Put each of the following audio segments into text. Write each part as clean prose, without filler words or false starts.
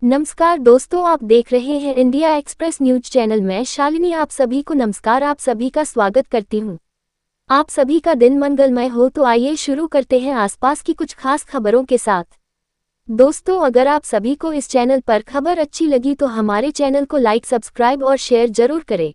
नमस्कार दोस्तों, आप देख रहे हैं इंडिया एक्सप्रेस न्यूज चैनल। मैं शालिनी आप सभी को नमस्कार, आप सभी का स्वागत करती हूं। आप सभी का दिन मंगलमय हो। तो आइए शुरू करते हैं आसपास की कुछ खास खबरों के साथ। दोस्तों, अगर आप सभी को इस चैनल पर खबर अच्छी लगी तो हमारे चैनल को लाइक, सब्सक्राइब और शेयर जरूर करें।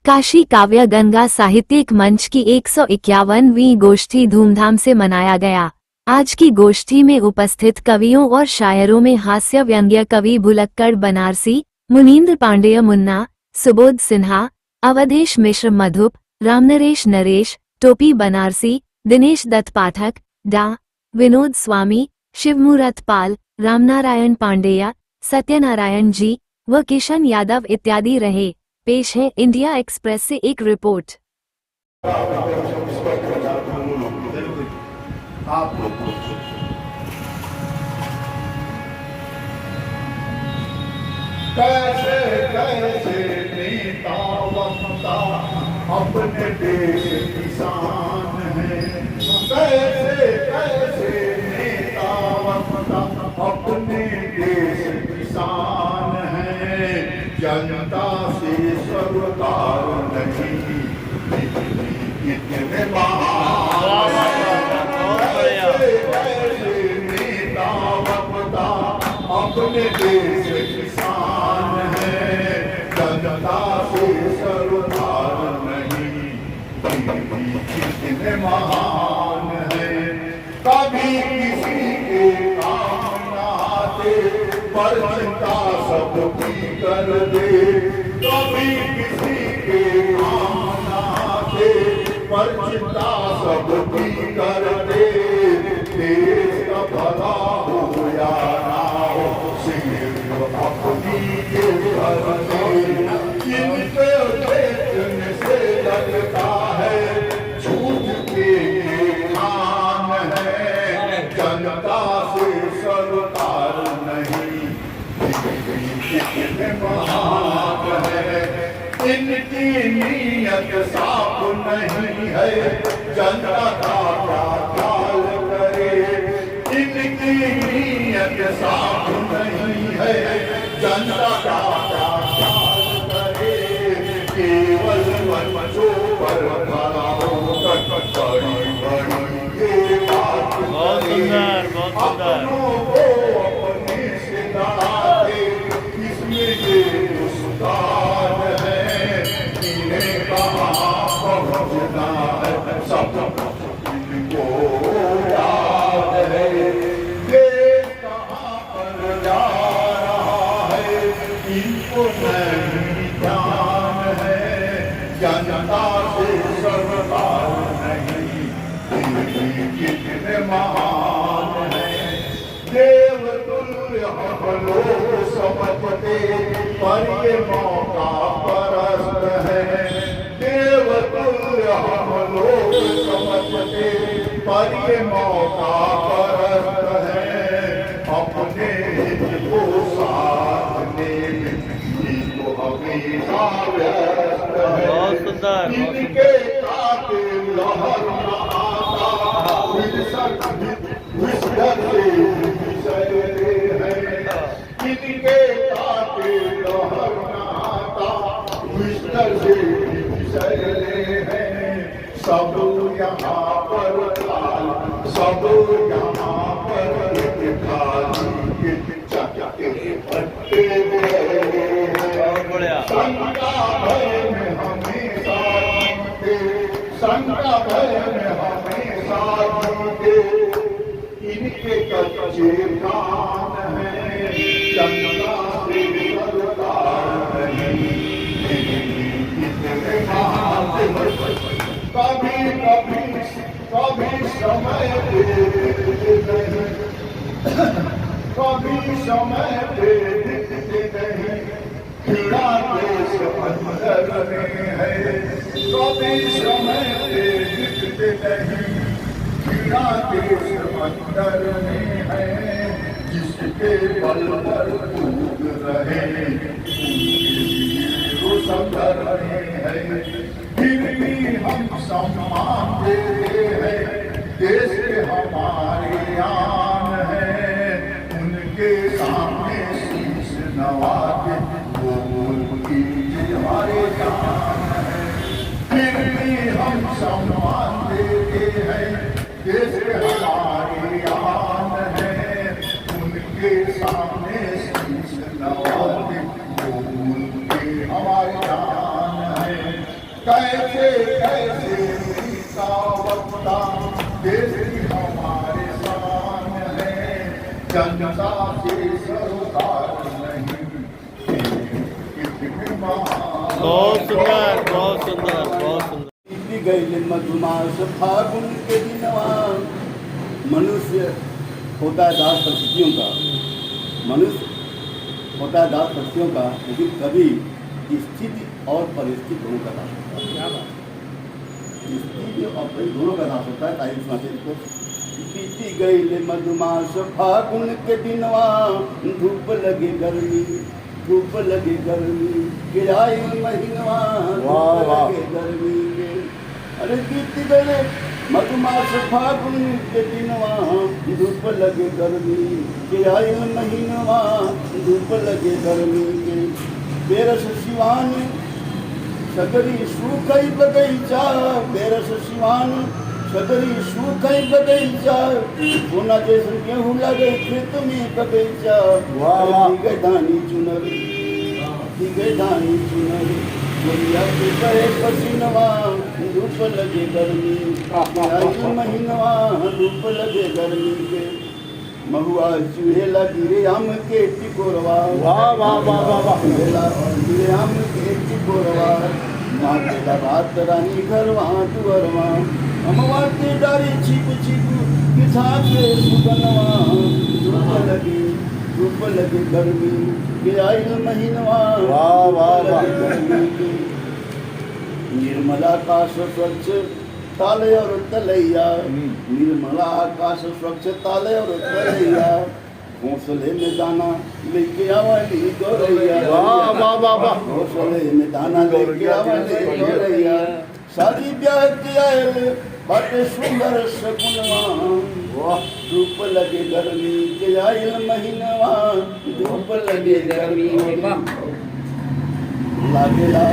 काशी काव्य गंगा साहित्यिक मंच की 151वीं गोष्ठी धूमधाम से मनाया गया। आज की गोष्ठी में उपस्थित कवियों और शायरों में हास्य व्यंग्य कवि भुलक्कड़ बनारसी, मुनींद्र पांडेय मुन्ना, सुबोध सिन्हा, अवधेश मिश्र मधुप, रामनरेश नरेश, टोपी बनारसी, दिनेश दत्त पाठक, डा. विनोद स्वामी, शिवमूरत पाल, रामनारायण पांडेय, सत्यनारायण जी व किशन यादव इत्यादि रहे। पेश है इंडिया एक्सप्रेस से एक रिपोर्ट। कैसे कैसे नेता वक्ता अपने देश किसान हैं, कैसे कैसे नेता वक्ता अपने देश किसान हैं। जनता से सरकार नहीं, कितने महान कैसे कैसे नेता वक्ता अपने देश किसान है। जनता से सरकार नहीं, कितने महान है। कभी किसी के काम न आते पर चिंता सबकी कर दे, कभी किसी के काम न आते पर चिंता सबकी कर दे। देश का भला हो या ना हो, सिर्फ अपनी के घर में इनके देखने से लगता है झूठ के खान है। जनता से सरकार नहीं, कितने महान है। इनकी नीयत साफ नहीं है, जनता का क्या ख्याल करे। इनकी नीयत साफ नहीं है, जनता का क्या ख्याल करे। केवल मंचों पर खड़ा होकर बड़ी बड़ी ये बात करे, अपनों को अपने से लड़ाते, इसमें ये दुष्काल है। इन्हें कहाँ पहुँचना है, सब इनको याद है। देश कहाँ पर जा रहा है, इनको नहीं ध्यान है। जनता से सरकार नहीं, कितने महान है। देवतुल्य हम लोग समझते पर ये मौका परस्त है। देवतुल्य हम लोग समझते पर ये मौका परस्त है। अपने को साथ में तो हमेशा व्यस्त है। इनके काटे लहर न आता, विसर से विसरे हैं। इनके काटे लहर न आता, विसर से विसरे हैं। सब यहाँ पर लाल, सब यहाँ पर खाली चक्के भट्टे हैं। शंका भय में हमेशा जीते, शंका भय में हमेशा जीते। इनके कच्चे कान हैं, जनता से सरकार नहीं, कितने महान। कभी कभी कभी समय देते नहीं, कभी समय देते नहीं। पीड़ा देश अंदर में है, कभी समय देते नहीं। पीड़ा देश अंदर में है, जिसके बल पर कूद रहे वो संदर में है। फिर भी हम सम्मान देते हैं, देश के हमारे आन है। उनके सामने सम्मान देते हैं, देश हमारी आन है, उनके सामने शीश नवाते वो उनके हमारी जान है। कैसे कैसे बीता वक्ता, देश की हमारे शान है, जनता से सरोकार नहीं, कितने महान। बहुत सुंदर, बहुत सुंदर, बहुत सुंदर। बीती गई मधुमास फागुन के दिनवा। मनुष्य होता है दास परिस्थितियों का, मनुष्य होता है दास परिस्थितियों का, लेकिन कभी स्थिति और परिस्थिति दोनों का दास होता है। स्थिति और परिस्थिति दोनों का दास होता है। ताई सुनाते इसको। बीती गई मधुमास फागुन के दिनवा, धूप लगे गर्मी, धूप लगे गर्मी के आए महीनवा, धूप लगे गर्मी के। अरे बीत गए मधुमास फागुन के दिनवा, धूप लगे गर्मी के आए महीनवा, धूप लगे गर्मी के। बेरस सिवान सगरी सूखई बगीचा, बेरस सिवान सगरी सूखई बगीचा, सोना जैसे गेहूँ लगे खेत में बगीचा। गए दानी चुनर, गए दानी चुनर, गोरिया के कहे पसीनवा, धूप लगे गर्मी महीनवा, धूप लगे गर्मी के। महुआ चूहेला गिरे आम के टिकोरवा, चूहेला गिरे आम के टिकोरवा, मातेला रात रानी घरवा दुअरवा, अमवा के डारी छिप छिप किसा के सुगनवा, धूप लगे गर्मी के आइल महीनवा, गर्मी के। निर्मला आकाश स्वच्छ ताले और तलैया, निर्मला आकाश स्वच्छ ताले और तलैया, घोंसले में दाना लेके आवली गौरैया, घोंसले में दाना लेके आवली गौरैया। शादी ब्याह के आयल बाटे सुंदर सकुनवा, धूप लगे गर्मी के आयल महीनवा, धूप लगे गर्मी के। लागेला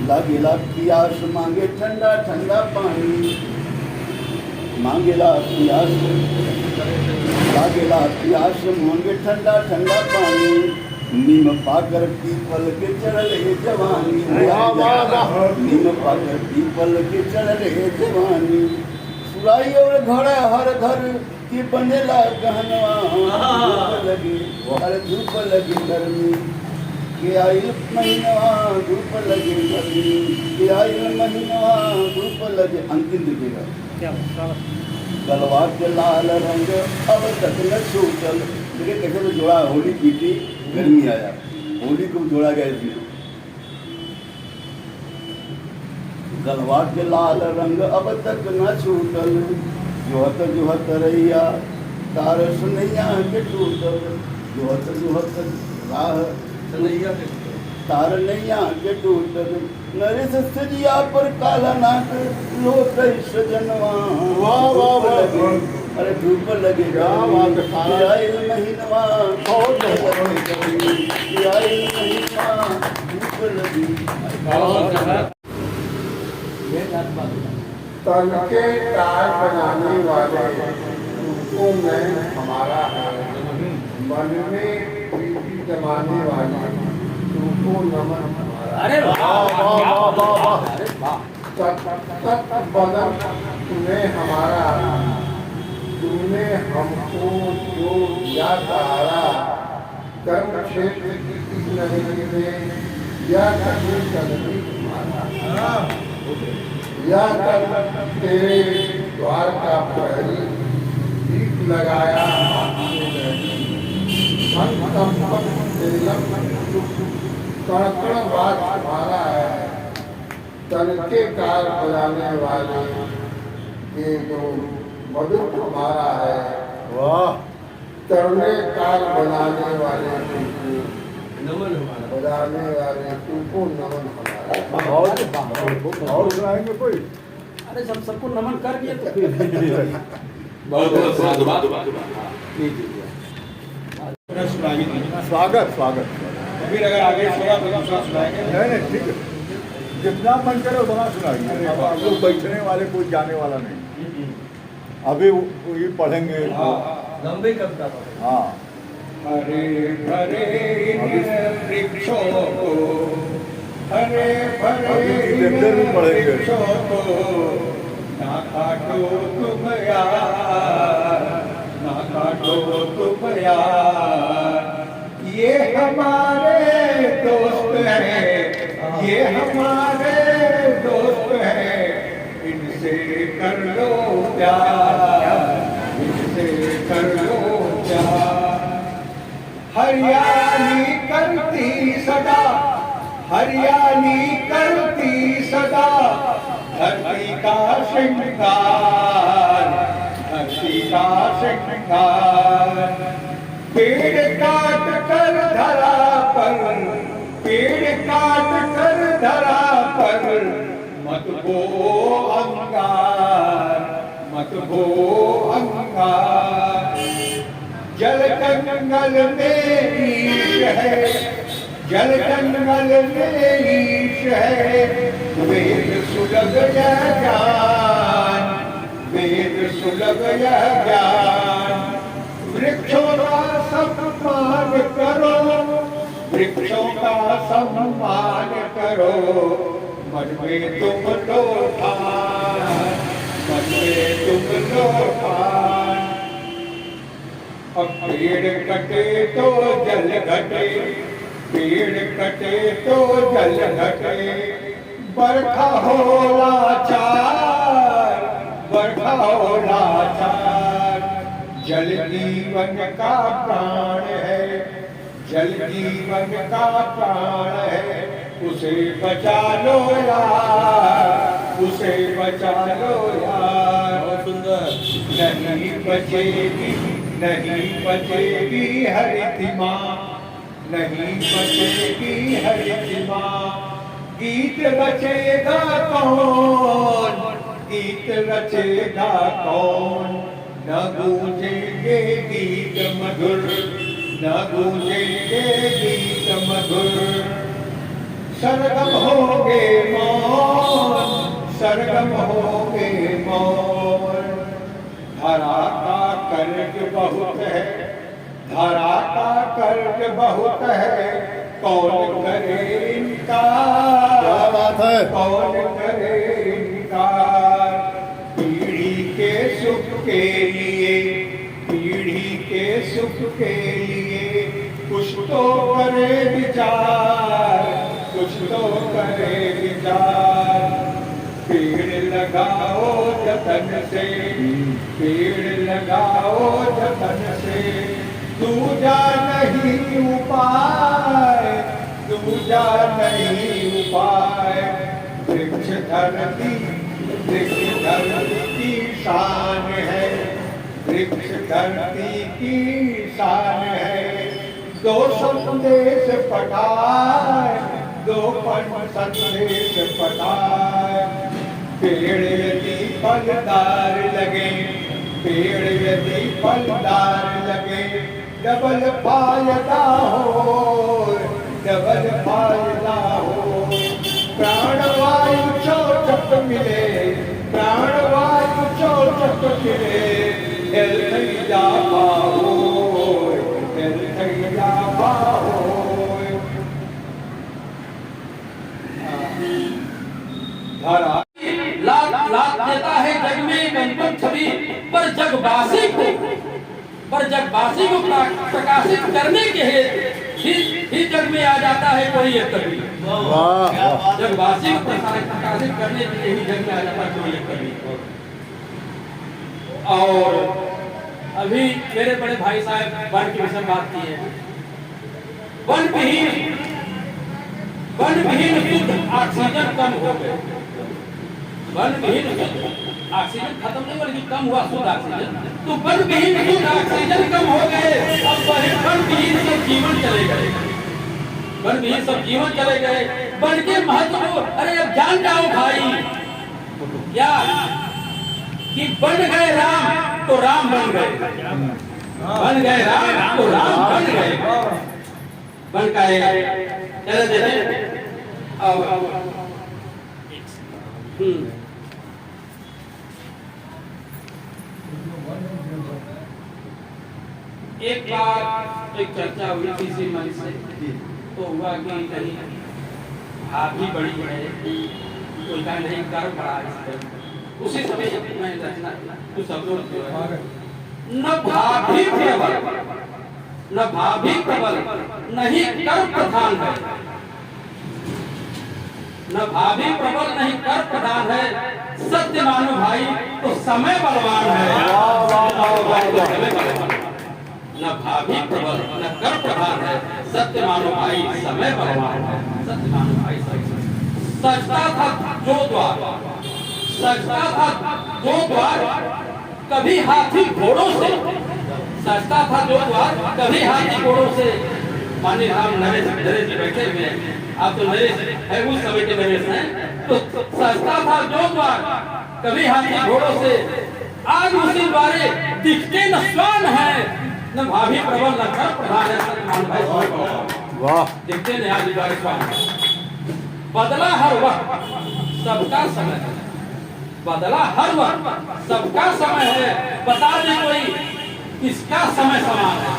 लागेला पियास मांगे ठंडा ठंडा पानी, मांगेला पियास लागेला पियास मांगे ठंडा ठंडा पानी। नीम पाकर पीपल के चढ़ले जवानी, नीम पाकर पीपल के चढ़ले जवानी। सुराई और घड़ा हर घर की बनेला गहनवा, धूप लगे अरे धूप लगे गर्मी के आइल महीनवा, धूप लगे गर्मी के आइल महीनवा, धूप लगे। अंतिम दिखेगा गलवा के लाल रंग अब तक न छूटल। देखिए कैसे तो जोड़ा, होली पीटी गर्मी आया, होली को जोड़ा गया इसमें। गलवा के लाल रंग अब तक न छूटल, जोहत रैया तार सुनैया के टूटल, जोहत राह तार नैया के टूटल। नरेश सजिया पर काला नाक लोट सजनवा, अरे धूप लगेगा आइल महीनवा, धूप लगी। तन के टार बनाने वाले रूपों में हमारा है, मन में प्रीति जमाने वाले रूपों नमन हमारा। अरे तत बदन तुम्हें हमारा, तुमने हमको जो दिया सहारा। कर्म क्षेत्र की इस नगरी में या कभी कभी तुम्हारा, या कर्म तेरे द्वार का प्रहरी, दीप लगाया कड़कड़ बात तुम्हारा है। तन के कार बजाने वाले ये जो मधुर हमारा है, तरुणे कार बनाने वाले बजाने वाले तुमको नमन हमारा। और सुनाएंगे कोई? अरे जब सबको नमन कर दिए तो फिर बहुत बहुत धन्यवाद। स्वागत स्वागत। फिर अगर आगे सुना तो दूसरा सुनाएंगे। नहीं ठीक है। जितना मन करे उतना सुनाइए। अब आप लोग बैठने वाले, कोई जाने वाला नहीं। अभी ये पढ़ेंगे। लंबी कविता हाँ, हरे भरे वृक्षों को, हरे भरे वृक्षों को ना काटो तुम यार, ना काटो तुम यार। ये हमारे दोस्त हैं, ये हमारे दोस्त हैं, इनसे कर लो प्यार, इनसे कर लो प्यार। हरियाली करती सदा, हरियाली करती सदा, धरती का श्रृंगार, धरती का श्रृंगार। पेड़ काट कर धरा पर, पेड़ काट कर धरा पर, मत बो अंगार, मत बो अंगार। जल जंगल में ईश है, जल जंगल में ईश है, वेद सुलभ यह ज्ञान, वेद सुलभ यह ज्ञान। वृक्षों का सम्मान करो, वृक्षों का सम्मान करो, मन में तुम लो ठान, मन में तुम लो ठान। अब पेड़ कटे तो जल घटे, पेड़ कटे तो जल घटे, बरखा हो लाचार, बरखा हो लाचार। जल जीवन का प्राण है, जल जीवन का प्राण है, उसे बचा लो यार, उसे बचा लो यार। बहुत सुंदर। नहीं बचेगी, नहीं बचेगी हरित माँ, नहीं बचेगी हरित माँ। गीत रचेगा कौन, गीत रचेगा कौन, न गूंजेंगे गीत मधुर, न गूंजेंगे गीत मधुर। सरगम होगे मौन, सरगम होगे मौन। धरा का कर्ज बहुत है, धरा का कर्ज बहुत है, कौन करे इनका, क्या बात है। कौन करे इनका। पीढ़ी के सुख के लिए, पीढ़ी के सुख के लिए, कुछ तो करे विचार, कुछ तो करे विचार। पेड़ लगाओ जतन से, पेड़ लगाओ जतन से, दूजा नहीं उपाय, दूजा नहीं उपाय। वृक्ष धरती, वृक्ष धरती की शान है, वृक्ष धरती की शान है। दो संदेश पठाए, दो संदेश पठाए। पेड़ यदि फलदार लगे, पेड़ यदि फलदार लगे, डबल फायदा हो, डबल फायदा हो। प्राणवायु चौचक मिले, प्राणवायु चौचक मिले, हेल्थ जावा हो, हेल्थ जावा हो। धरा लाख लाख देता है जग में गंतव्य छवि, पर जगवासी को, पर जगवासी को प्रकाशित करने के ही जग में आ जाता है कोई एक कवि। जगवासी को प्रकाशित करने के लिए ही जग में आ जाता है कोई एक कवि। और अभी मेरे बड़े भाई साहब वन के विषय बात की है। वन विहीन शुद्ध ऑक्सीजन कम हो गए, वन विहीन शुद्ध ऑक्सीजन खत्म नहीं बल्कि कम हुआ शुद्ध ऑक्सीजन। तो वन विहीन शुद्ध ऑक्सीजन कम हो गए, अब वन विहीन सब जीवन चले गए, वन विहीन सब जीवन चले गए। वन के महत्व को अरे अब जान जाओ भाई, क्या कि बन गए राम तो राम बन गए, बन गए राम तो राम बन गए, बन गए। चले एक बार एक चर्चा हुई किसी मन से, तो हुआ कि कहीं भाभी बड़ी है, कोई का नहीं कर पड़ा इसको। उसी समय मैं रचना कुछ शब्दों न भाभी प्रबल, न भाभी प्रबल नहीं कर प्रधान है, न भाभी प्रबल नहीं कर प्रधान है, सत्य मानो भाई तो समय बलवान है। न भाभी प्रबल न कर प्रधान है, सत्य मानो भाई समय बलवान है। सत्य मानो भाई सजता था जो द्वार, सजता था जो द्वार कभी हाथी घोड़ों से, सजता था जो द्वार कभी हाथी घोड़ों से। माननीय राम नरेश नरेश बैठे हुए हैं, आप तो नरेश है उस समय के नरेश हैं। तो सजता था जो द्वार कभी हाथी घोड़ों से, आज उसी द्वारे दिखते न स्वान है, न भाभी प्रबल न कर प्रधान है। सत्य मानो भाई वाह, दिखते न आज द्वारे स्वान है। बदला हर वक्त सबका समय है, बदला हर वक्त सबका समय है। बता दे कोई किसका समय समान है,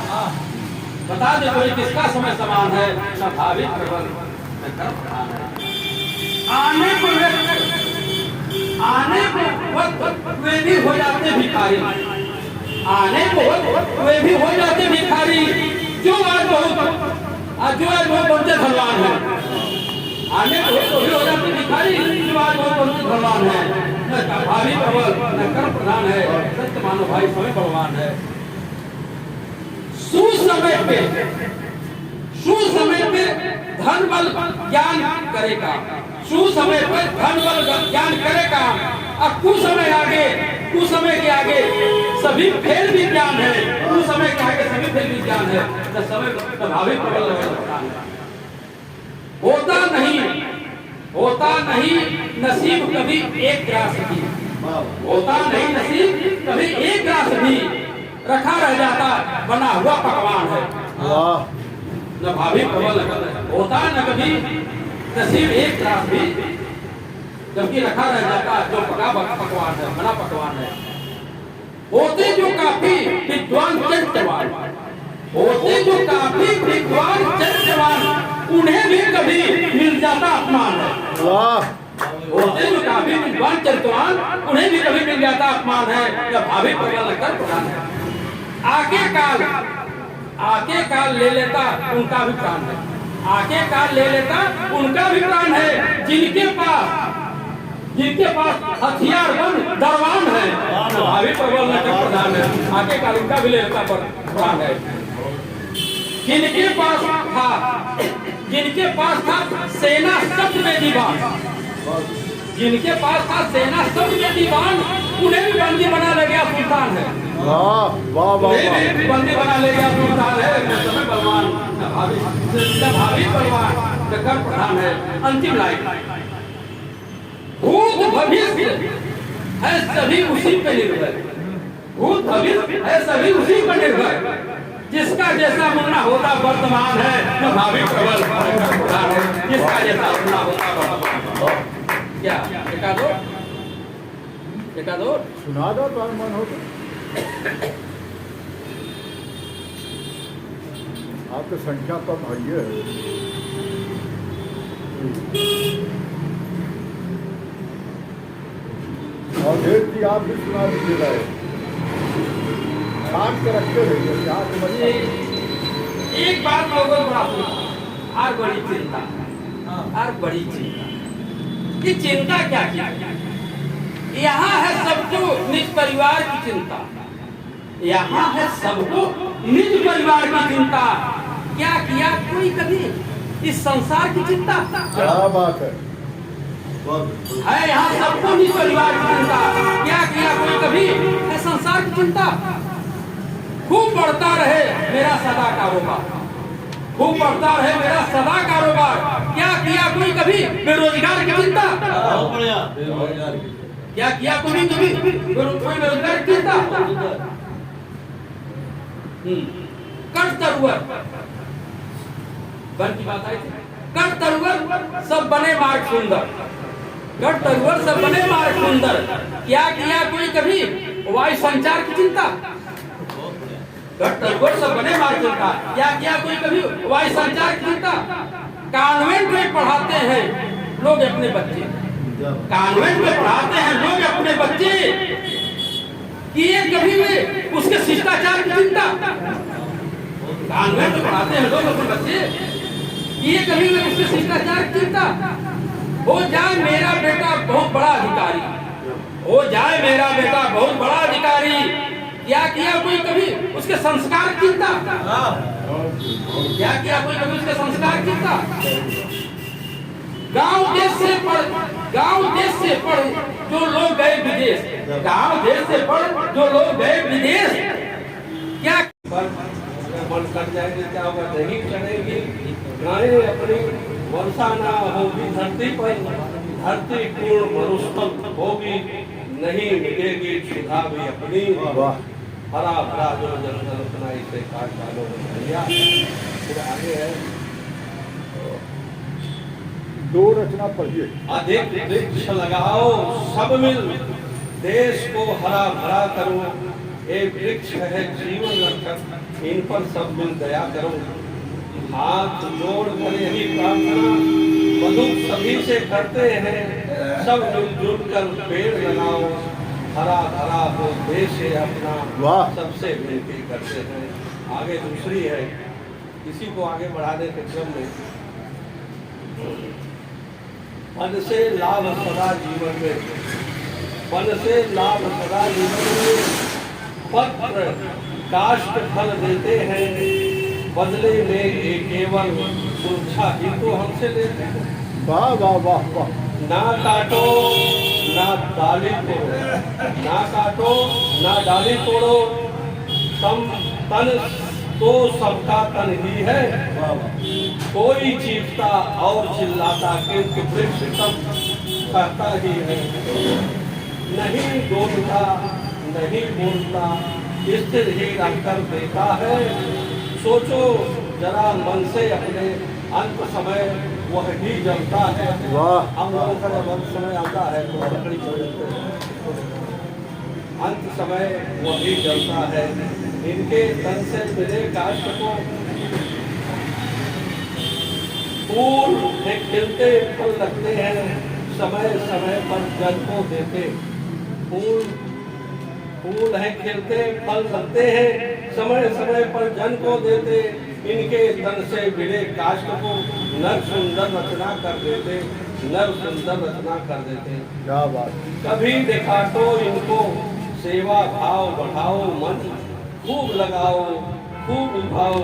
बता दे कोई किसका समय समान है। न भावी प्रबल न कर प्रधान है। आने को वक्त वे भी हो जाते भिखारी, आने को वक्त वे भी हो जाते भिखारी, जो आज बहुत बनते धनवान है। आने को तो भी हो जाते भिखारी, जो आज बहुत बनते धनवान है। न भावी प्रबल न कर प्रधान है, सत्य मानो भाई समय बलवान है। सुसमय पे धन बल ज्ञान करेगा, सुसमय पे धन बल ज्ञान करेगा। अब कुसमय के आगे सभी फेल भी ज्ञान है, कुसमय के आगे सभी फेल भी ज्ञान है। न समय न भावी प्रबल होता नहीं नसीब कभी एक ग्रास भी, होता नहीं नसीब कभी एक ग्रास भी, रखा रह जाता बना हुआ पकवान है। न भाभी प्रबल होता न कभी नसीब एक ग्रास भी, जबकि रखा रह जाता जो पका पकवान है, बना पकवान है। होते जो काफी विद्वान चरित्रवान, होते जो काफी विद्वान चरित्रवान, उन्हें भी कभी मिल जाता अपमान है। होते जो काफी विद्वान चरित्रवान, उन्हें भी कभी मिल जाता अपमान है। या भाभी प्रबल कर प्रधान है। आके काल ले लेता उनका भी प्राण है, आके काल ले लेता उनका भी प्राण है। जिनके पास हथियार बंद दरवान है, भावी प्रबल न कर प्रधान है। आके काल उनका भी ले लेता प्राण है। जिनके पास था सेना सब में दीवान, जिनके पास था सेना सब में दीवान, उन्हें भी बंदी बना ले गया सुल्तान है। उन्हें भी बंदी बना ले गया सुल्तान है। समय बलवान न भावी बलवान न कर प्रधान है। अंतिम लाइन, भूत भविष्य है सभी उसी पे निर्भर, भूत भविष्य है सभी उसी पर निर्भर। जिसका जैसा मुन्ना होता वर्तमान है, न भावी प्रबल प्रधान है। जिसका जैसा मुन्ना होता वर्तमान। क्या एका दो सुना दो तो मन हो तो। आपकी संख्या कम है। और देव जी आप भी सुना दीजिएगा, छाट के रखते रहिए। एक बात लोगों बड़ा और बड़ी चिंता, और बड़ी चिंता। ये चिंता क्या की? यहाँ है सबको निज परिवार की चिंता, यहाँ है सबको निज परिवार की चिंता। क्या किया कोई कभी इस संसार की चिंता? क्या बात है यहाँ सबको निज परिवार की चिंता। क्या किया कोई कभी इस संसार की चिंता? खूब बढ़ता रहे मेरा सदा कारोबार, खूब बढ़ता रहे मेरा सदा कारोबार। क्या किया कोई कभी बेरोजगार की चिंता? क्या किया कोई कभी बेरोजगार की चिंता? कट तरुवर वन की बात आई थी। कट तरुवर सब बने मार्ग सुंदर, गढ़ तरुवर सब बने मार सुंदर, क्या किया कोई कभी वायु संचार की चिंता। गढ़ तरुवर सब बने मार चिंता, क्या किया कोई कभी वायु संचार की चिंता। कॉन्वेंट में पढ़ाते हैं लोग अपने बच्चे, कॉन्वेंट में पढ़ाते हैं लोग अपने बच्चे, किए कभी में उसके शिष्टाचार की चिंता। कॉन्वेंट में पढ़ाते हैं लोग अपने बच्चे, किए कभी में उसके शिष्टाचार की चिंता। हो जाए मेरा बेटा बहुत बड़ा अधिकारी, हो जाए मेरा बेटा बहुत बड़ा अधिकारी, क्या किया कोई कभी उसके संस्कार की चिंता। क्या किया कोई कभी उसके संस्कार की चिंता। गांव देश से पढ़ जो लोग गए विदेश, गांव देश से पढ़ जो लोग गए विदेश, क्या मन कर जाएंगे क्या होगा, नहीं चढ़ेगी गाय अपनी वर्षा ना होगी धरती पर, धरती पूर्ण मरुस्थल होगी, नहीं मिलेगी सुधा भी अपनी। हरा भरा जो जंगल अपना इसे काट डालो भैया। फिर आगे है दो रचना पढ़िए। अधिक वृक्ष लगाओ सब मिल, देश को हरा भरा करो, एक वृक्ष है जीवन रक्षक, इन पर सब मिल दया करो। हाथ जोड़ कर यही प्रार्थना मधुक सभी से करते हैं, सब मिलजुल कर पेड़ लगाओ, हरा भरा हो देश है अपना, सबसे विनती करते हैं। आगे दूसरी है, इसी को आगे बढ़ाने के क्रम में वन से लाभ सदा जीवन में, वन से लाभ सदा जीवन में, पत्र काष्ठ फल देते हैं, बदले में एक केवल सुरक्षा ही तो हमसे लेते हैं। वाह वाह वाह वाह। ना काटो ना डाली तोड़ो, ना काटो ना डाली तोड़ो, तन तो सबका तन ही है। कोई चीखता और चिल्लाता किंतु वृक्ष सब कहता ही है। नहीं डोलता नहीं बोलता, स्थिर ही रहकर देता है। सोचो जरा मन से अपने, अंत समय वह ही जलता है। हम लोगों का जब अंत समय आता है तो लकड़ी जलते हैं, अंत समय वह ही जलता है। इनके तन से मिले काष्ठ को फूल खिलते फल लगते हैं, समय समय पर जल को देते। फूल है खिलते फल लगते हैं, समय समय पर जन को देते। इनके तन से मिले काष्ठ को नर सुंदर रचना कर देते, नर सुंदर रचना कर देते। क्या बात। कभी देखा तो इनको सेवा भाव बढ़ाओ मन, खूब लगाओ खूब उठाओ,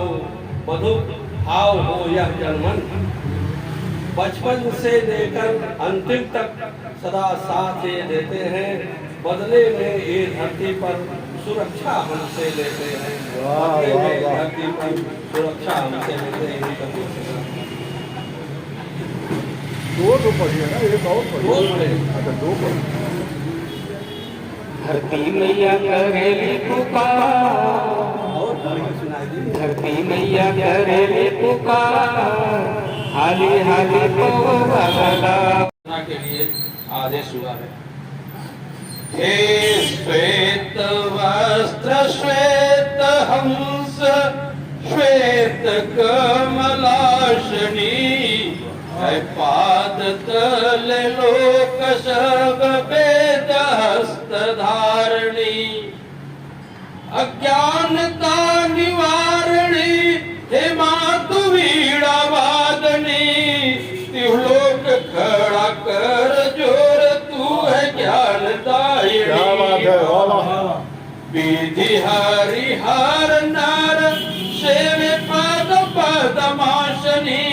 मधुर भाव हो यह जनमन। बचपन से लेकर अंतिम तक सदा साथ ये देते हैं, बदले में ये धरती पर सुरक्षा हमसे लेते हैं। बदले में धरती पर सुरक्षा हमसे लेते हैं। दो तो पढ़िए ना, एक और पढ़िए। अच्छा दो पढ़िए। धरती मैया करेली पुकार, धरती मैया करेली पुकार, हाली हाली तो बगला के लिए आदेश हुआ है। हे श्वेत वस्त्र श्वेत हंस, श्वेत कमलाशनी, है पाद तल लोक सब वेद हस्त धारणी, अज्ञानता निवारणी, हे मातु वीणा वादनी, त्रिलोक खड़ा कर जोर, तू है ज्ञान दायिनी। विधि हरिहर नर सेवे पद पदमाशनी,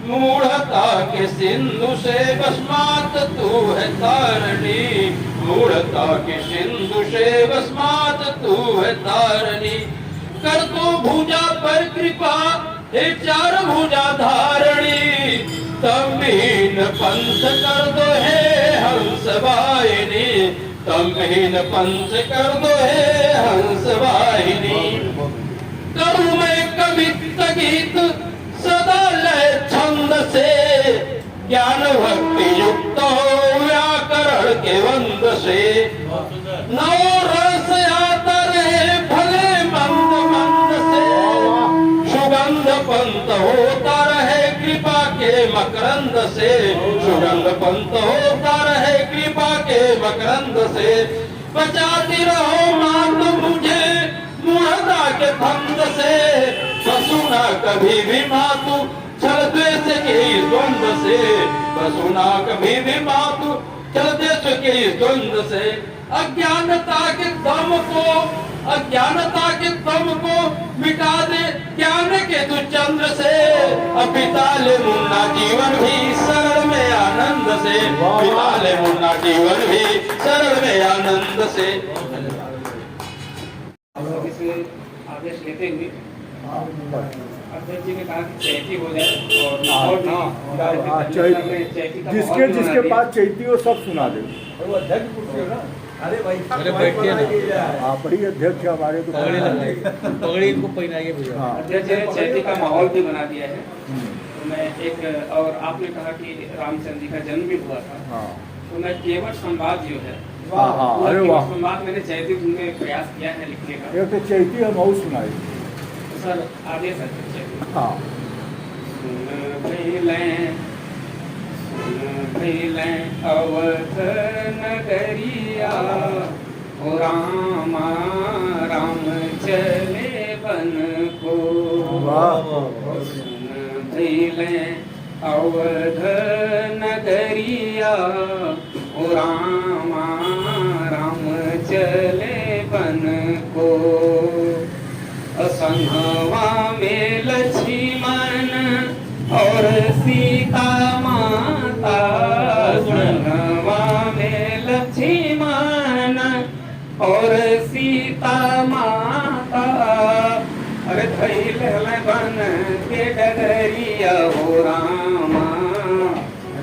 मूढ़ता के सिंधु से बसमात तू है तारणी, मूढ़ता के सिंधु से बसमात तू है तारणी। कर तो भुजा पर कृपा, हे चार भुजा धारणी, तमहीन पंथ कर दो हे हंस वाहिनी, तमहीन पंथ कर दो हे हंस वाहिनी। करूँ मैं कवित गीत सदा लय छंद से, ज्ञान भक्ति युक्त हो व्याकरण के वंद से नव रस आता रहे भले मंद मंद से सुगंध पंत होता रहे कृपा के मकरंद से सुगंध पंत होता रहे कृपा के मकरंद से बचाती रहो मात मुझे मूढ़ता के फंद से बसुना कभी भी मातु छल द्वेष के इस द्वंद से बसुना कभी भी मातु छल द्वेष के इस द्वंद से अज्ञानता के दम को मिटा दे ज्ञान के तू चंद्र से बिता ले मुन्ना जीवन भी सरल में आनंद से बिता ले मुन्ना जीवन भी सरल में आनंद से आदेश लेते हुए अध्यक्ष जी ने कहा कि चैती हो जाए और जिसके जिसके पास चैती हो सब सुना दे। वो अध्यक्ष कुर्सी हो ना। अरे भाई आप ही अध्यक्ष हमारे तो पगड़ी इनको पहनाइए भैया। हाँ। अध्यक्ष जी ने चैती का माहौल भी बना दिया है। तो मैं एक और आपने कहा कि रामचंद्र जी का जन्म भी हुआ था। हाँ। तो मैं केवट संवाद जो है हाँ हाँ अरे वाह संवाद मैंने चैती में प्रयास किया है लिखने का। एक तो चैती हम और सुनाई। तो सर आदेश है चैती। हाँ अवध नगरिया ओ रामा राम चले बन को अवध नगरिया ओ रामा राम चले बन को असंगवा में लक्ष्मण और सीता माता संगवा में लक्ष्मण और सीता माता अरे धैल बन के डगरिया हो रामा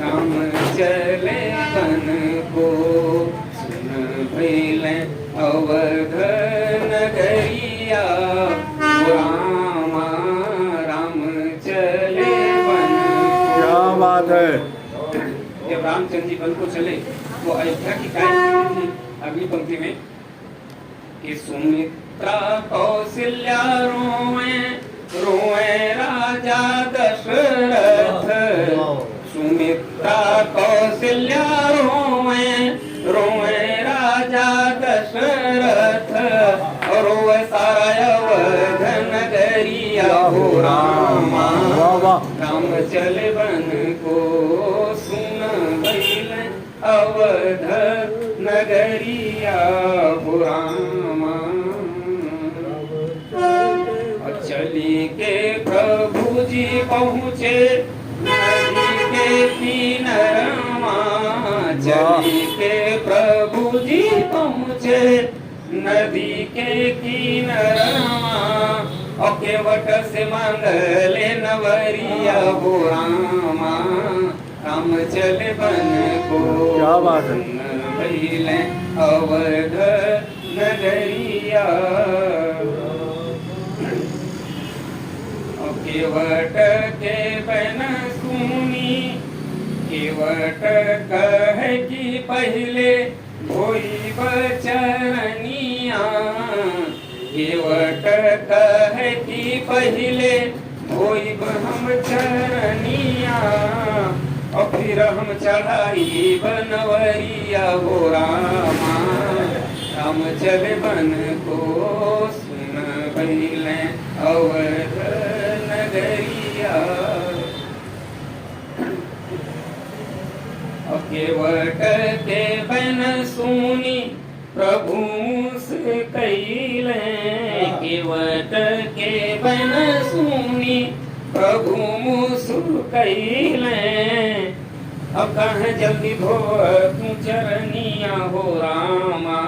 राम चले बन को सुन भैल अवध नगरिया हो रामा राम चले बन को। क्या बात है। जब रामचंद्र जी वन को चले वो अयोध्या की काय थी अगली पंक्ति में कि सुमित्रा कौशल्या रोए रोए राजा दशरथ सुमित्रा कौशल्या रोए रोए राजा दशरथ और रोए सारा अवध नगरिया हो रामा राम चले बन को सुन भैल अवध नगरिया हो रामा चली के प्रभु जी पहुँचे नदी के किनारवा चली के प्रभु जी पहुँचे नदी के किनारवा और केवट से मंगले नवरिया हो रामा राम चले बन को। क्या बात है। भैले अवध नगरिया केवट के बन सुनी केवट कहे कि पहले धोई बचरनिया केवट कहे कि पहले धोई हम चरनिया और फिर हम चढ़ाई बनवरिया हो रामा राम चले बन को सुन भैले अवध नगरिया केवट के बन सुनी प्रभु से कैले केवट के बन सुनी प्रभु मुसु कैले अब कह जल्दी धो तू चरनिया हो रामा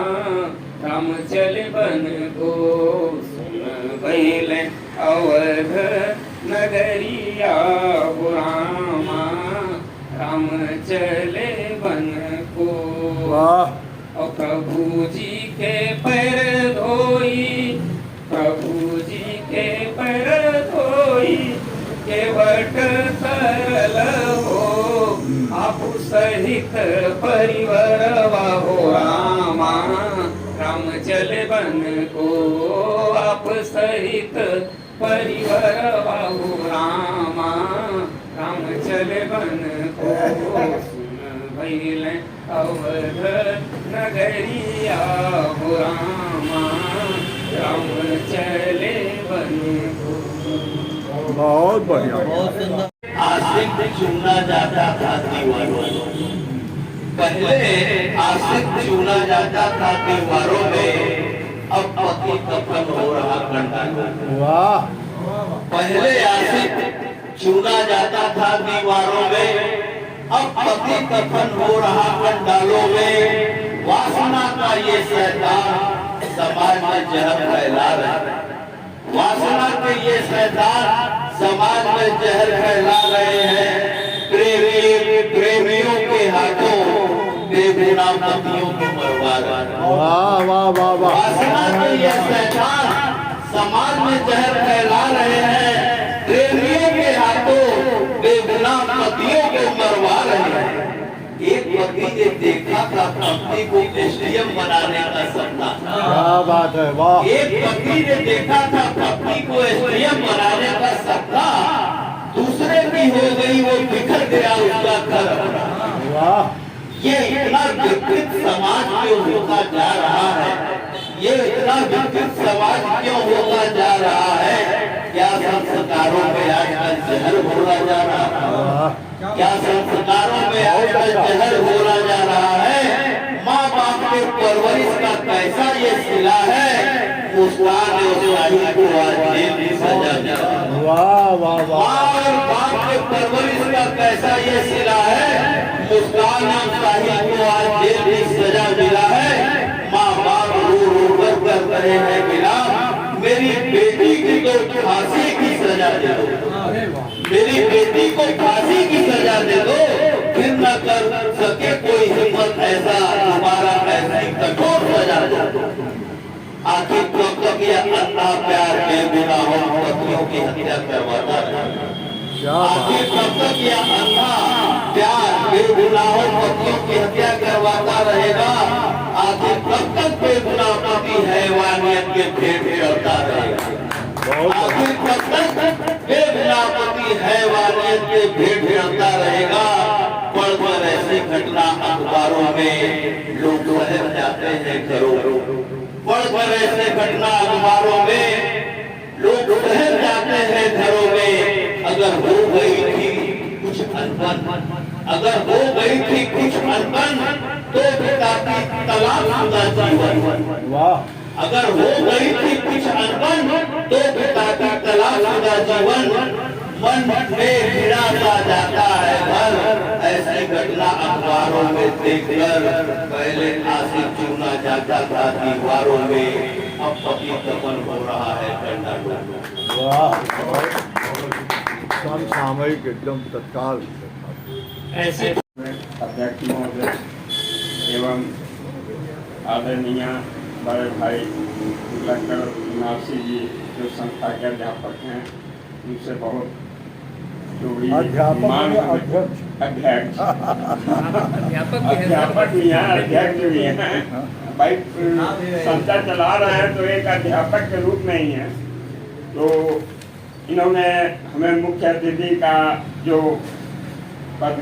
राम चले बन को सुन भैले अवध नगरिया हो रामा राम चले बन को। और प्रभु जी के पैर धोई प्रभु जी के पैर धोई केवट सरल हो सहित परिवारवा हो रामा, राम चले वन को आप सहित परिवारवा हो रामा, राम चले वन को सुन भइल अवध नगरिया हो रामा, राम चले वन को। बहुत बढ़िया। आशिक चुना जाता था दीवारों में, पहले आशिक चुना जाता था दीवारों में, अब पति कफन हो रहा कंडालों। वाह। पहले आशिक चुना जाता था दीवारों में, अब पति कफन हो रहा कंडालों में। वासना का ये शैतान समाज में जहर फैला रहा है, वासना के ये शैतान समाज में जहर फैला रहे हैं। प्रेमियों के हाथों बेगुनाह पतियों को मरवा रहे हैं। वाह वाह वाह वाह। वासना के ये शैतान समाज में जहर फैला रहे हैं, प्रेमियों के हाथों बेगुनाह पतियों को मरवा रहे हैं। एक पति ने देखा था पत्नी को एसडीएम बनाने का सपना। क्या बात है, वाह। एक पति ने देखा था पत्नी को एसडीएम बनाने का सपना, दूसरे की हो गई वो बिखर गया उसका घर। वाह। ये इतना विकृत समाज क्यों होता जा रहा है, ये इतना विकृत समाज क्यों होता जा रहा है? क्या संस्कारों में आजकल जहर घोला जा रहा है? क्या संस्कारों में आजकल जहर घोला जा रहा है? माँ बाप के परवरिश का कैसा ये सिला है, मुस्कान को आज जेल की सजा मिला। वाह वाह वाह। माँ और बाप के परवरिश का कैसा ये सिला है, मुस्कान को आज जेल की सजा मिला है। माँ बाप रो रो कर रहे हैं मिला, मेरी बेटी की तो फांसी की सजा दे दो, मेरी बेटी को फांसी की सजा दे दो, फिर न कर सके कोई हिम्मत ऐसा तुम्हारा ऐसी कठोर सजा दे दो। आखिर कब तक ये अल्लाह प्यार के गुनाहों पतियों की हत्या करवाता है? आखिर कब तक ये अल्लाह प्यार के गुनाहों पतियों की हत्या करवाता रहेगा? आखिर कब तक बेगुनाह पति हैवानियत के भेंट चढ़ता रहेगा? आखिर कब तक बेगुनाह पति हैवानियत के भेंट चढ़ता रहेगा? पढ़कर ऐसी घटना अखबारों में लोग सहम जाते हैं घरों, पढ़कर ऐसे घटना अखबारों में लोग सहम जाते हैं घरों में। अगर हो गई थी कुछ अनबन, अगर हो गई थी कुछ अनबन, तो पिता की तलाकशुदा जीवन। वाह। अगर हो गई थी कुछ अनबन, तो पिता की तलाकशुदा जीवन। मन में घिरा जाता है घर, ऐसी घटना अखबारों में देखकर पहले आशिक चुना जाता था दीवारों में, अब पति दफन हो रहा है कंडालों में। वाह। समसामयिक एकदम तत्काल। ऐसे अध्यक्ष महोदय एवं आदरणीय बड़े भाई लक्कड़ नासी जी जो संस्था के अध्यापक हैं, उनसे बहुत अध्यापक अध्यक्ष अध्यापक भी हैं, अध्यक्ष भी हैं। भाई संस्था चला रहे हैं तो एक अध्यापक के रूप में ही है। तो इन्होंने हमें मुख्य अतिथि का जो पद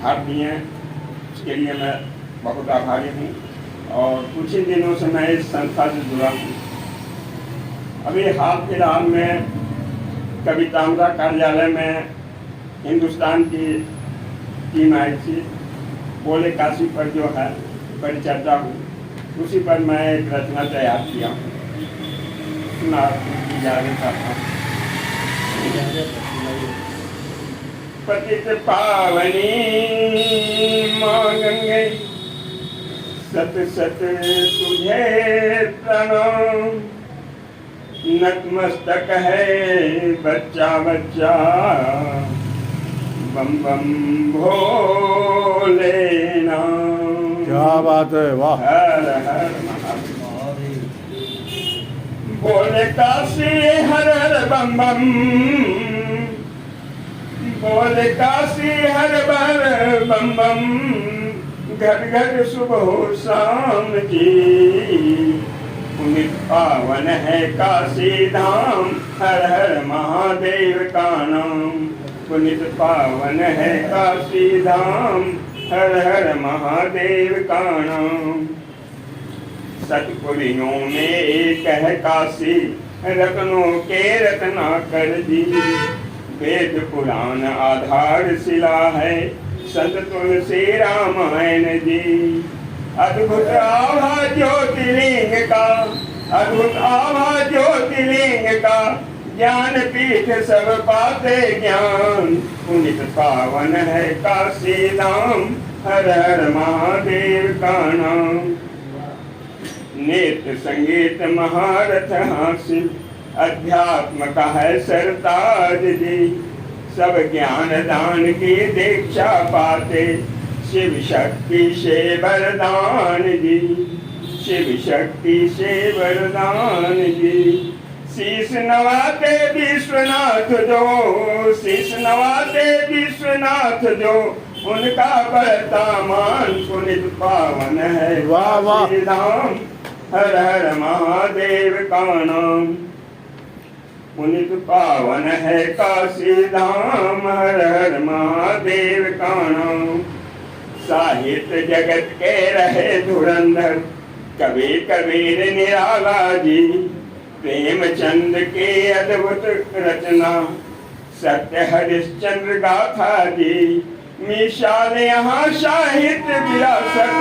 भार दिए हैं, उसके लिए मैं बहुत आभारी हूँ। और कुछ ही दिनों से मैं इस संस्था से जुड़ा हूँ। अभी हाल फिलहाल में कविताम्रा कार्यालय में हिंदुस्तान की टीम आई थी, बोले काशी पर जो है परिचर्चा हुई, उसी पर मैं एक रचना तैयार किया हूँ, सुना जा रहा था। पतित पावनी माँ गंगे, सत सत तुझे प्रणाम, नतमस्तक है बच्चा बच्चा, बम बम भोले नाम। क्या बात है, वाह। हर हर महादेव, बोले काशी हर हर बम बम, बोल काशी हर बार बम बम, घर घर सुबह शाम जी। पुनित पावन है काशी धाम, हर हर महादेव का नाम। पुनित पावन है काशी धाम, हर हर महादेव का नाम। सतपुरियों में एक है काशी, रत्नों के रत्नाकर जी। वेद पुराण आधार शिला है, संत तुलसी रामायण जी। अद्भुत आभा ज्योतिर्लिंग का, अद्भुत आभा ज्योतिर्लिंग का, ज्ञान पीठ सब पाते ज्ञान। पुनित पावन है काशी धाम, हर हर महादेव का नाम। नेत्र संगीत महारथ हासिल, अध्यात्म का है सरताज जी। सब ज्ञान दान की दीक्षा पाते, शिव शक्ति से वरदान जी। शिव शक्ति से वरदान जी। शीश नवाते विश्वनाथ जो, शीश नवाते विश्वनाथ जो, उनका बढ़ता मान। पुनित पावन है काशी धाम, हर हर महादेव का नाम। पुनित पावन है काशी धाम, हर हर महादेव का नाम। साहित्य जगत के रहे धुरंधर, कभी कबीर निराला जी। प्रेमचंद के अद्भुत रचना, सत्य हरिश्चंद्र गाथा जी। मिसाल यहाँ साहित्य विरासत,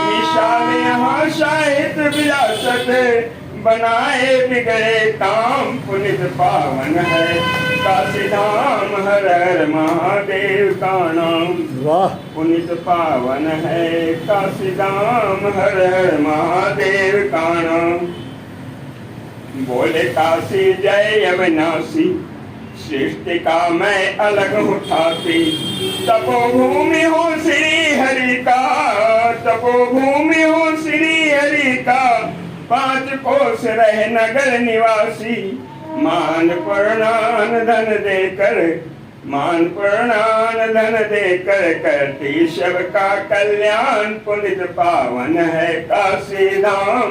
मिसाल यहाँ साहित्य विरासत, बनाए बिगड़े काम। पुनित पावन है काशी धाम, हर हर महादेव का नाम। वाह। पुनित पावन है काशी धाम, हर हर महादेव का नाम। बोले काशी जय अविनाशी, सृष्टि का मैं अलग उठाती। तपोभूमि हो श्री हरि का, तपोभूमि हो श्री हरि का। 5 कोस रहे नगर निवासी, मान प्रणान धन देकर, मान प्रणान धन देकर, करती सबका कल्याण। पुनित पावन है काशी धाम,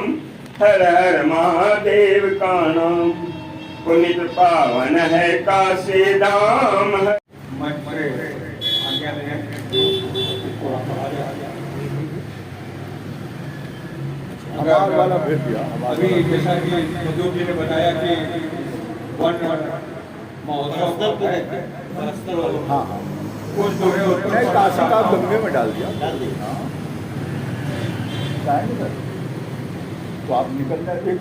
हर हर महादेव का नाम। पुनित पावन है काशी धाम। वाला भेज दिया। अभी जैसा कि मधुर जी ने बताया कि वन महोत्सव हाँ हाँ, कुछ दोहे होते हैं। नहीं, काशी का गंगे में डाल दिया। हाँ। जाएंगे सर, तो आप निकलना एक।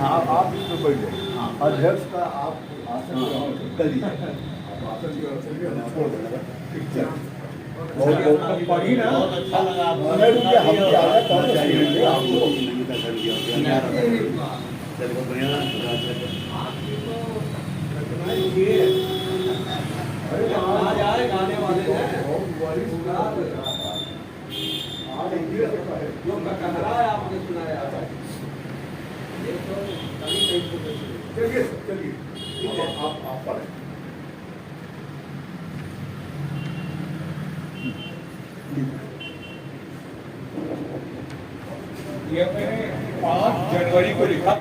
हाँ, आप इसमें बैठ जाइए। अध्यक्ष का आप आसन कर दीजिए। आसन छोड़ देना। ठीक है, बहुत बहुत पढ़ी ना। अच्छा लगा मैं रुकिए, हम क्या है कौन चाहिए आपको। आज आए गाने वाले जो कहरा है आपने सुनाया। चलिए चलिए, आप पढ़ें। ये मैंने 5 जनवरी को लिखा।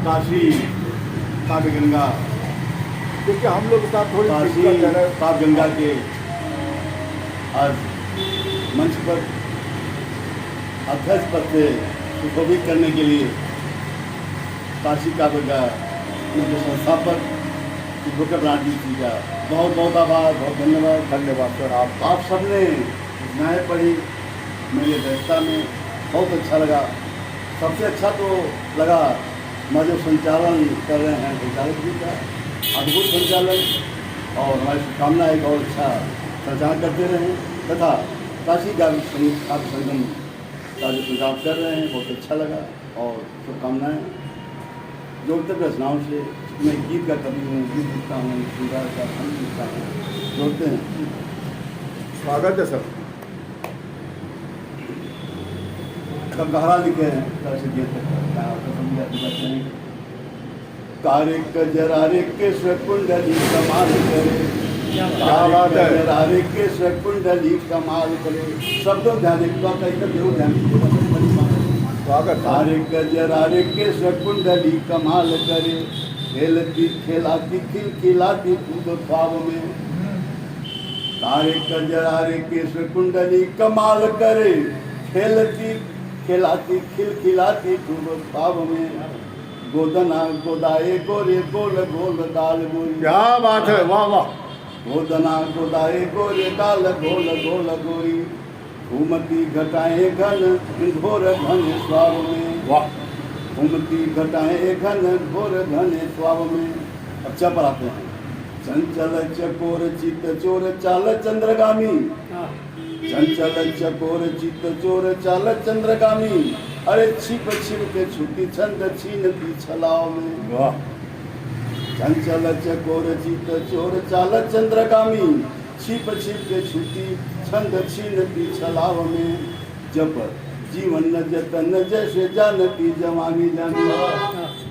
काशी काव्य गंगा, क्योंकि हम लोग के साथ थोड़ी काशी दिक्कत है। काव्य गंगा के आज मंच पर अध्यक्ष पद से सुशोभित करने के लिए काशी काव्य गंगा के संस्थापक डॉक्टर राजीव जी का बहुत बहुत आभार, बहुत धन्यवाद। धन्यवाद सर। आप सबने न्याय पढ़ी मेरी अध्यक्षता में, बहुत अच्छा लगा। सबसे अच्छा तो लगा मैं जो संचालन कर रहे हैं संचालक जी का, अद्भुत संचालन, और हमारी शुभकामना एक और अच्छा संचालन करते रहें, तथा काशी काव्य संगम का जो सुझाव कर रहे हैं बहुत अच्छा लगा, और शुभकामनाएँ। जोड़ते रचनाओं से मैं गीत का कवि हूँ, गीत लिखता हूँ, श्रृंगार का संगीत लिखता हूँ, जोड़ते हैं। स्वागत है सर। गहरा लिखे हैं कैसे दिए तक क्या होता समझ आती बात नहीं। कारे कजरारे के कुंडली कमाल करे, क्या बात है। कजरारे के कुंडली कमाल करे। सब लोग ध्यान देगा इधर जरूर ध्यान दीजिएगा। स्वागत। कारे कजरारे के कुंडली कमाल करे, खेलती खिलाती खिलखिलाती कूद ख्वाब में। तारे कजरारे के कुंडली कमाल करे, खेलती खिलाती खिलखिलाती कूद ख्वाब में। गोदना गोदाए गोरे गोल गोल दाल गोरी। क्या बात है, वाह वाह। गोदना गोदाए गोरे दाल गोल गोल गोरी। घूमती घटाए घन घोर घन स्वाब में। वाह। घूमती घटाए घन घोर घन स्वाब में। अच्छा पर आते हैं। चंचल चकोर चित चोर चाल चंद्रगामी। चंचल चकोर चित चोर चाल चंद्रगामी। अरे छिप छिप के छुटी छंद छीनती छलाव में। वाह। चंचल चकोर चित चोर चाल चंद्रगामी। छिप छिप के छुटी छंद छीनती छलाव में। जब जीवन जतन जैसे जानती जवानी जानी।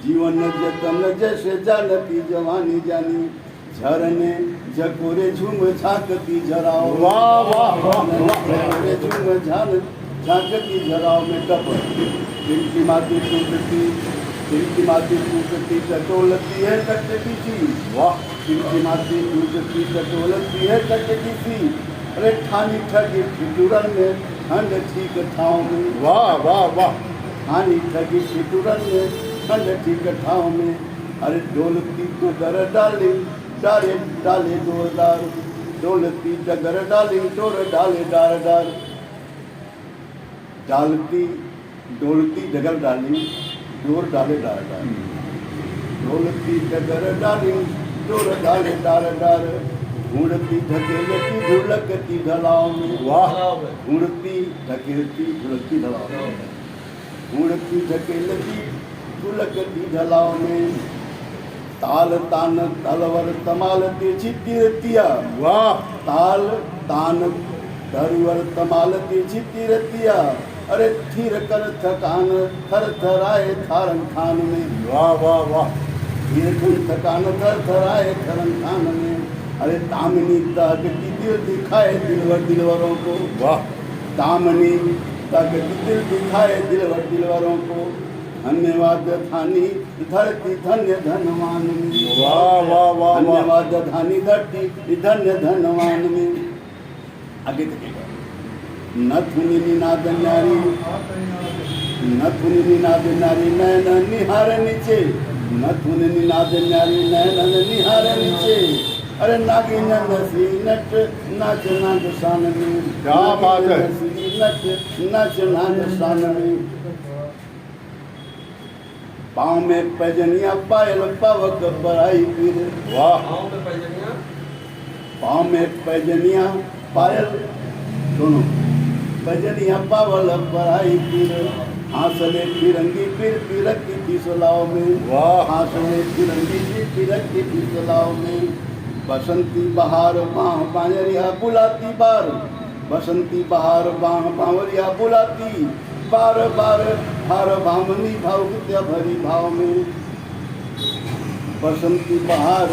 जीवन जतन जैसे जानती जवानी जानी। झरने झकोरे झूम झांकती झराव। वाह वाह वाह। झकोरे झूम झांकती झराव में टप। तिनकी माती टूटती, तिनकी माती टूटती टटोलती है टटती सी। वाह। तिनकी माती टूटती टटोलती है टटती सी। अरे ठानी ठगी ठिठुरन में ठंड ठीक ठाव में। वाह वाह वाह। ठानी ठगी ठिठुरन में ठंड ठीक ठाव में। अरे डोलती तो डर डाली डाले डाले डोरदार। डोलती डगर डाली डोर डाले डार डार। डालती डोलती डगर डाली डोर डाले डार डार। डोलती डगर डाली डोर डाले डार डार। ढूंढती ढकेलती ढुलकती ढलाव में। वाह। ढूंढती ढकेलती ढुलकती ढलाव में। ढूंढती ढकेलती ढुलकती ढलाव में। ताल तान तलवर तमाल तेजी तिरतिया। वाह। ताल तान तलवर तमाल तेजी तिरतिया। अरे थीर कर थकान थर थराए थारन खान में। वाह वाह वाह। थीर कर थकान थर थराए थारन खान में। अरे तामनी ताकती दिल दिखाए दिलवर दिलवरों को। वाह। तामनी ताकती दिल दिखाए दिलवर दिलवरों को। धन्यवाद धानी धरती धन्य धनवान में। वाह वाह वाह। धन्यवाद धानी धरती धन्य धनवान में। आगे तकेगा। न थुनी निनाद नारी, न थुनी निनाद नारी नैन निहार नीचे। न थुनी निनाद नारी नैन निहार नीचे। अरे नागिन नसी नट नाच नाग शान में। क्या बात है। नसी नट नाच नाग शान में। पाँव में पैजनिया पायल पावक बड़ाई पीर। वाह। पाँव में पैजनिया पायल दोनों पैजनिया पावल बड़ाई पीर। हांसले फिरंगी फिर फिरक की फिसलाव में। वाह। हांसले फिरंगी फिर फिरक की फिसलाव में। बसंती बहार बाह बांवरिया बुलाती बार। बसंती बहार बाह बांवरिया बुलाती बार बार। हार भामनी भाव विद्या भरी भाव में। बसंती बहार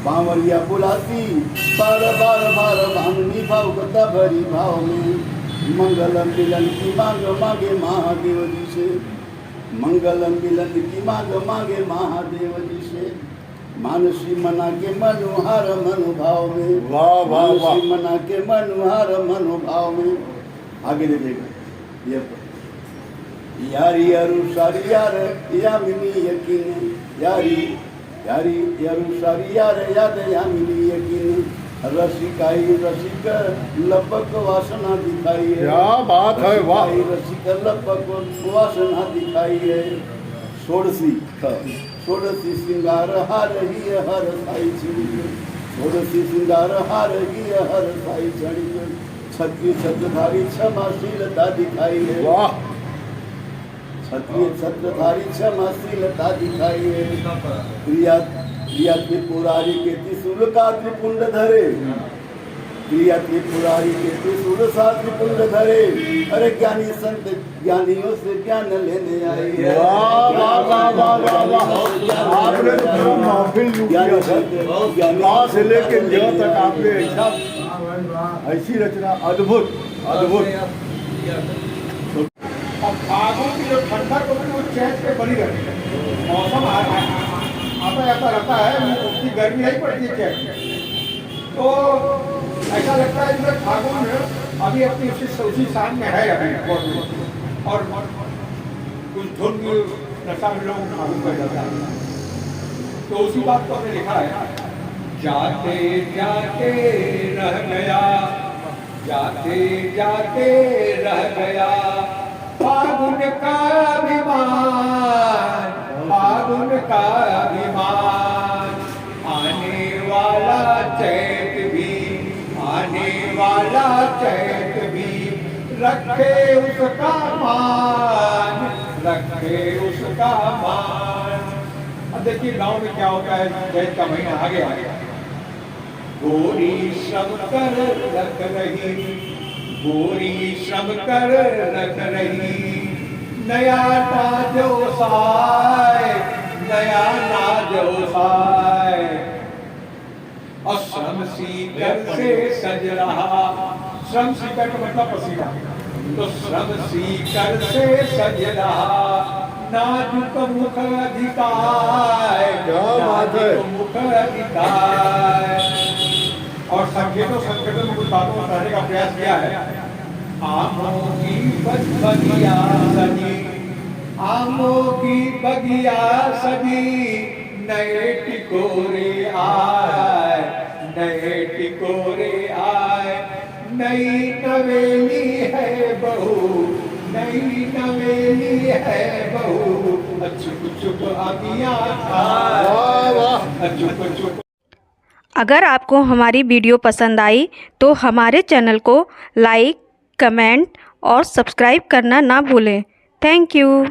बांवरिया बुलाती बार बार बार भामनी भाव विद्या भरी भाव में। मंगल मिलन की मांग मांगे महादेव जी से। मंगल मिलन की मांग मांगे महादेव जी से। मानसी मना के मनोहार मनोभाव में। वाह वाह वाह। मानसी मना के मनोहार मनोभाव में। आगे ले जाएगा ये यारी यारू सारी यार यामिनी यकीन। यारी यारी यारू सारी यार याद यामिनी यकीन। रसिकाई रसिक लपक वासना दिखाई है। क्या बात है, वाह। रसिक लपक वासना दिखाई है। षोडशी षोडशी श्रृंगार हार ही हर साई छिड़ी। षोडशी श्रृंगार हार ही हर साई छड़ी। क्षत्रिय छत्रधारी क्षमाशीलता दिखाई है। वाह। क्षत्रिय छत्रधारी क्षमाशीलता दिखाई है। प्रिया त्रिपुरारी के त्रिशूल का त्रिपुंड धरे। क्रिया त्रिपुरारी के त्रिशूल शास्त्र कुंड धरे, अरे ज्ञानी संत ज्ञानियों से ज्ञान लेने आए। वाह वाह वाह वाह वाह वाह, आपने तो पूरा महफिल लूट लिया सर। गाँव से लेके जहाँ तक आपने ऐसी रचना अद्भुत अद्भुत। और फागुन की जो ठंडक होती है वो चैत पे बनी रहती है। मौसम आता जाता रहता है, उसकी गर्मी नहीं पड़ती है चैत में, तो ऐसा लगता है जैसे फागुन अभी अपनी उसी शान में है अभी, और कुछ धुन की नशा में लोग फागुन कर जाता है। तो उसी बात को हमने लिखा है, जाते जाते रह गया, जाते जाते रह गया फागुन का अभिमान, फागुन का अभिमान। आने वाला चैत भी, आने वाला चैत भी रखे उसका मान, रखे उसका मान। अब देखिए गांव में क्या होता है, चैत का महीना आ गया, गोरी श्रम कर रख रही, गोरी श्रम कर रख रही, नया नाजो साए, नया नाजो साए। और श्रम सीकर से सज रहा, श्रम सीकर का मतलब पसीना, तो श्रम सीकर से सज रहा नाजुक मुख अधिकार, नाजुक मुख अधिकार। और संकेतों में कुछ बातों को कहने का प्रयास किया है। आमों की बगिया सजी, आमों की बगिया सजी, नए टिकोरे आए, नए टिकोरे आए। नई नवेली है बहू, नई नवेली है बहू, चुप चुप अबियां खाए, चुप चुप। अगर आपको हमारी वीडियो पसंद आई तो हमारे चैनल को लाइक, कमेंट और सब्सक्राइब करना ना भूलें। Thank you.